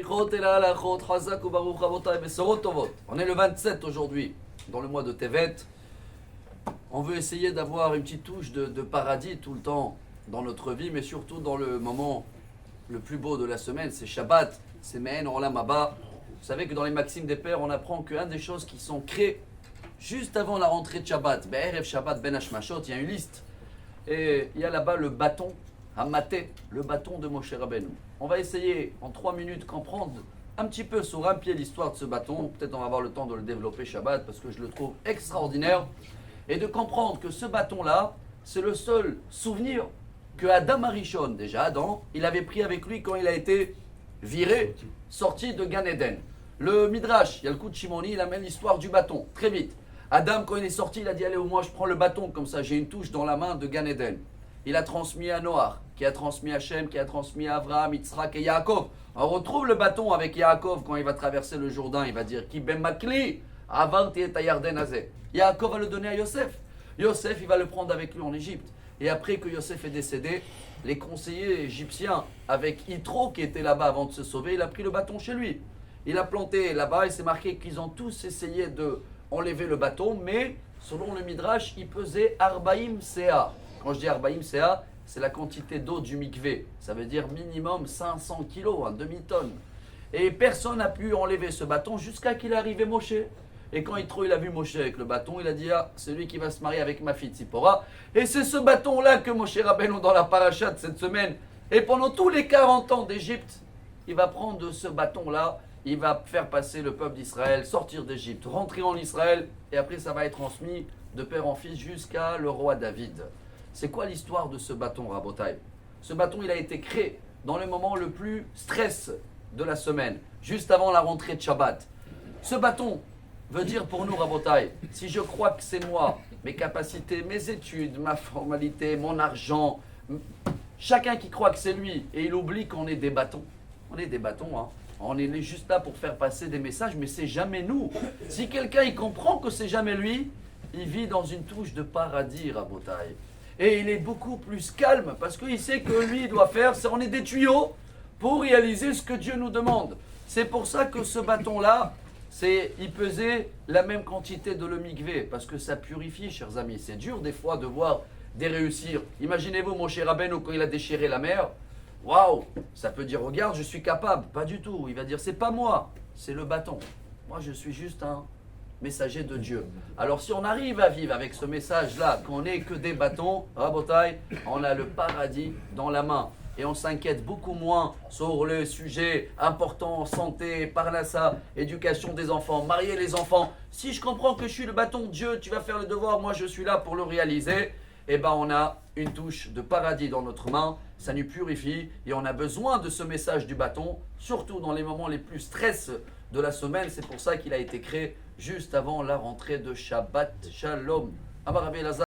Selichot et la halachot, Chazak ou Baruch Rabotai, Besorot Tovot. On est le 27 aujourd'hui, dans le mois de Tevet. On veut essayer d'avoir une petite touche de paradis tout le temps dans notre vie, mais surtout dans le moment le plus beau de la semaine, c'est Shabbat, c'est Me'en Olam Haba. Vous savez que dans les Maximes des Pères, on apprend qu'une des choses qui sont créées juste avant la rentrée de Shabbat, Be'erev Shabbat Ben Hashmashot, il y a une liste. Et il y a là-bas le bâton, Hamaté, le bâton de Moshe Rabbeinu. On va essayer en 3 minutes comprendre un petit peu sur un pied l'histoire de ce bâton. Peut-être on va avoir le temps de le développer Shabbat parce que je le trouve extraordinaire. Et de comprendre que ce bâton-là, c'est le seul souvenir que Adam Arishon, déjà Adam, il avait pris avec lui quand il a été viré, sorti de Gan Eden. Le Midrash, il y a le coup de Shimoni, il amène l'histoire du bâton, très vite. Adam, quand il est sorti, il a dit, allez, au moins je prends le bâton, comme ça j'ai une touche dans la main de Gan Eden. Il a transmis à Noach, qui a transmis à Shem, qui a transmis à Avraham, Yitzhak et Yaakov. On retrouve le bâton avec Yaakov quand il va traverser le Jourdain, il va dire, Ki ben makli, avarti et ayarden azeh. Yaakov va le donner à Yosef. Yosef, il va le prendre avec lui en Égypte. Et après que Yosef est décédé, les conseillers égyptiens, avec Yitro qui était là-bas avant de se sauver, il a pris le bâton chez lui. Il a planté là-bas et c'est marqué qu'ils ont tous essayé de enlever le bâton, mais selon le Midrash, il pesait Arbaïm Sea. Quand je dis Arbaïm Sea, c'est la quantité d'eau du mikvé. Ça veut dire minimum 500 kilos, un demi-tonne. Et personne n'a pu enlever ce bâton jusqu'à qu'il est arrivé Moshe. Et quand Yitro il a vu Moshe avec le bâton, il a dit, ah, c'est lui qui va se marier avec ma fille Tzipora. Et c'est ce bâton-là que Moshe Rabbeinu dans la paracha de cette semaine. Et pendant tous les 40 ans d'Égypte, il va prendre ce bâton-là, il va faire passer le peuple d'Israël, sortir d'Égypte, rentrer en Israël, et après ça va être transmis de père en fils jusqu'à le roi David. C'est quoi l'histoire de ce bâton, Rabotai? Ce bâton, il a été créé dans le moment le plus stress de la semaine, juste avant la rentrée de Shabbat. Ce bâton veut dire pour nous, Rabotai, si je crois que c'est moi, mes capacités, mes études, ma formalité, mon argent, chacun qui croit que c'est lui, et il oublie qu'on est des bâtons. On est des bâtons, hein. On est juste là pour faire passer des messages, mais c'est jamais nous. Si quelqu'un il comprend que c'est jamais lui, il vit dans une touche de paradis, Rabotai. Et il est beaucoup plus calme parce qu'il sait que lui il doit faire, on est des tuyaux pour réaliser ce que Dieu nous demande. C'est pour ça que ce bâton-là, il pesait la même quantité de le mikvé parce que ça purifie, chers amis. C'est dur des fois de voir des réussir. Imaginez-vous Moshe Rabbeinu quand il a déchiré la mer. Waouh, ça peut dire, regarde, je suis capable. Pas du tout. Il va dire, c'est pas moi, c'est le bâton. Moi, je suis juste un messager de Dieu. Alors, si on arrive à vivre avec ce message-là, qu'on n'est que des bâtons, Rabotai, on a le paradis dans la main. Et on s'inquiète beaucoup moins sur le sujet important, santé, parnassa, éducation des enfants, marier les enfants. Si je comprends que je suis le bâton, Dieu, tu vas faire le devoir, moi je suis là pour le réaliser. Eh bien, on a une touche de paradis dans notre main, ça nous purifie et on a besoin de ce message du bâton, surtout dans les moments les plus stress de la semaine. C'est pour ça qu'il a été créé juste avant la rentrée de Shabbat Shalom. Amar Rabbi Elazar.